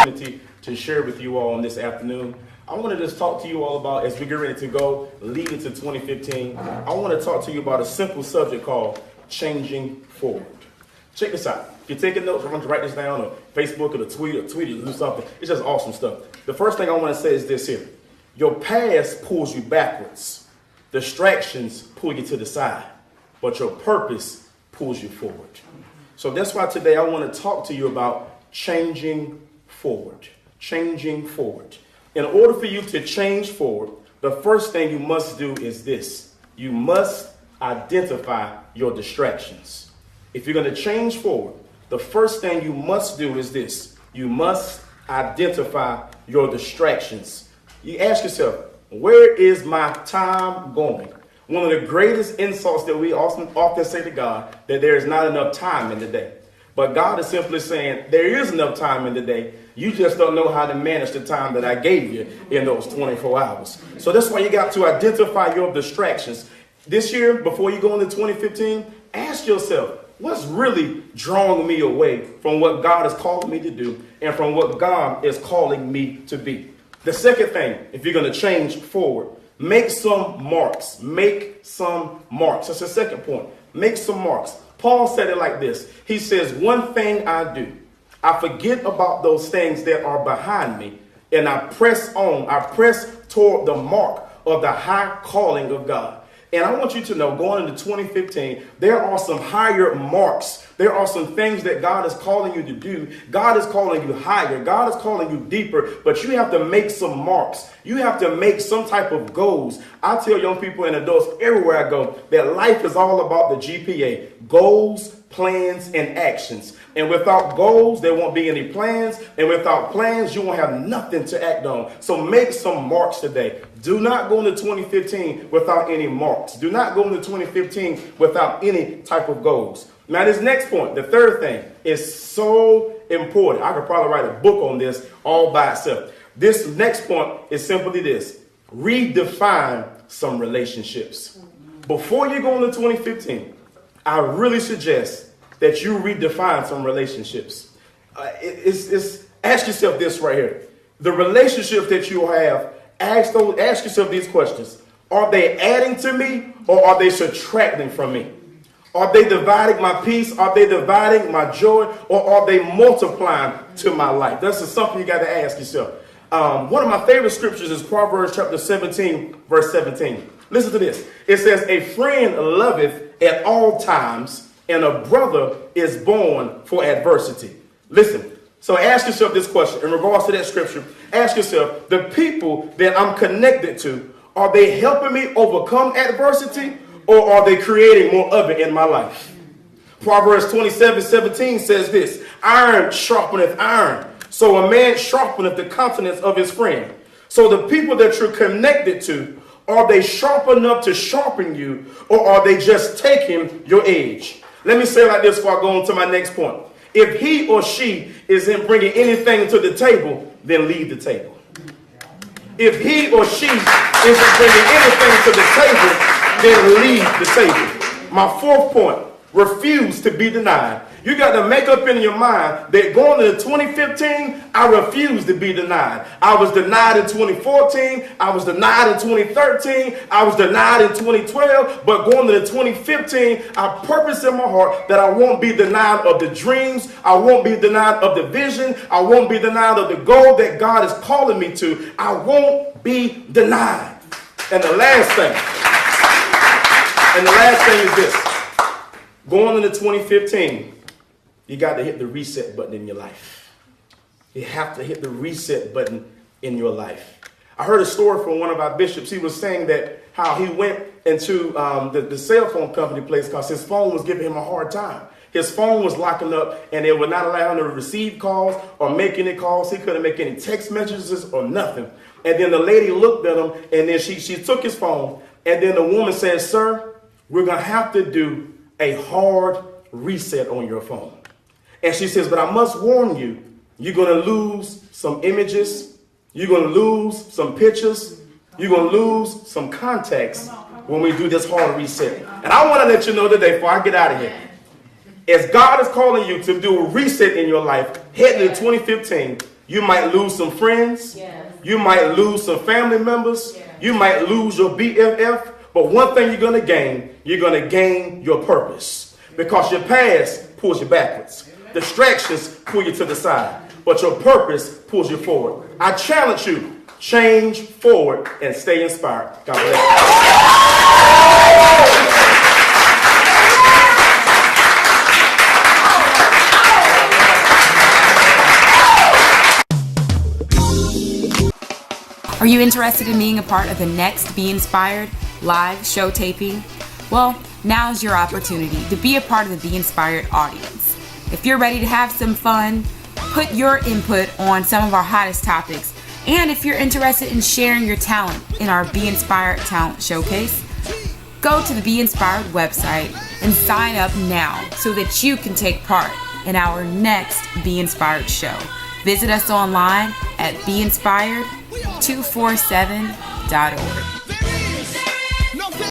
opportunity to share with you all on this afternoon. I want to just talk to you all about, as we get ready to go, lead into 2015, I want to talk to you about a simple subject called changing forward. Check this out. If you're taking notes, I'm going to write this down on Facebook or tweet or do something. It's just awesome stuff. The first thing I want to say is this here. Your past pulls you backwards. Distractions pull you to the side. But your purpose pulls you forward. So that's why today I want to talk to you about changing forward. Changing forward. In order for you to change forward, the first thing you must do is this. You must identify your distractions. If you're going to change forward, the first thing you must do is this. You must identify your distractions. You ask yourself, where is my time going? One of the greatest insults that we often say to God, that there is not enough time in the day. But God is simply saying, there is enough time in the day. You just don't know how to manage the time that I gave you in those 24 hours. So that's why you got to identify your distractions. This year, before you go into 2015, ask yourself, what's really drawing me away from what God is calling me to do and from what God is calling me to be? The second thing, if you're going to change forward, make some marks. Make some marks. That's the second point. Make some marks. Paul said it like this. He says, one thing I do, I forget about those things that are behind me, and I press on. I press toward the mark of the high calling of God. And I want you to know, going into 2015, there are some higher marks. There are some things that God is calling you to do. God is calling you higher. God is calling you deeper. But you have to make some marks. You have to make some type of goals. I tell young people and adults everywhere I go that life is all about the GPA. Goals, plans, and actions. And without goals, there won't be any plans. And without plans, you won't have nothing to act on. So make some marks today. Do not go into 2015 without any marks. Do not go into 2015 without any type of goals. Now, this next point, the third thing, is so important. I could probably write a book on this all by itself. This next point is simply this. Redefine some relationships. Before you go into 2015, I really suggest that you redefine some relationships. Ask yourself this right here. The relationships that you have, ask yourself these questions. Are they adding to me or are they subtracting from me? Are they dividing my peace? Are they dividing my joy? Or are they multiplying to my life? That's just something you got to ask yourself. One of my favorite scriptures is Proverbs chapter 17, verse 17. Listen to this. It says, a friend loveth at all times, and a brother is born for adversity. Listen. So ask yourself this question in regards to that scripture. Ask yourself, the people that I'm connected to, are they helping me overcome adversity or are they creating more of it in my life? Proverbs 27:17 says this, iron sharpeneth iron, so a man sharpeneth the countenance of his friend. So the people that you're connected to, are they sharp enough to sharpen you or are they just taking your edge? Let me say it like this before I go on to my next point. If he or she isn't bringing anything to the table, then leave the table. If he or she isn't bringing anything to the table, then leave the table. My fourth point, refuse to be denied. You got to make up in your mind that going into 2015, I refuse to be denied. I was denied in 2014. I was denied in 2013. I was denied in 2012. But going into 2015, I purpose in my heart that I won't be denied of the dreams. I won't be denied of the vision. I won't be denied of the goal that God is calling me to. I won't be denied. And the last thing is this. Going into 2015, you got to hit the reset button in your life. You have to hit the reset button in your life. I heard a story from one of our bishops. He was saying that how he went into the cell phone company place because his phone was giving him a hard time. His phone was locking up and it would not allow him to receive calls or make any calls. He couldn't make any text messages or nothing. And then the lady looked at him and then she took his phone. And then the woman said, sir, we're going to have to do a hard reset on your phone. And she says, but I must warn you, you're going to lose some images. You're going to lose some pictures. You're going to lose some contacts when we do this hard reset. And I want to let you know today before I get out of here, as God is calling you to do a reset in your life, heading into 2015, You might lose some friends. You might lose some family members. You might lose your BFF. But one thing you're going to gain your purpose. Because your past pulls you backwards. Distractions pull you to the side. But your purpose pulls you forward. I challenge you, change forward and stay inspired. God bless you. Are you interested in being a part of the next Be Inspired live show taping? Well, now's your opportunity to be a part of the Be Inspired audience. If you're ready to have some fun, put your input on some of our hottest topics, and if you're interested in sharing your talent in our Be Inspired Talent Showcase, go to the Be Inspired website and sign up now so that you can take part in our next Be Inspired show. Visit us online at beinspired247.org.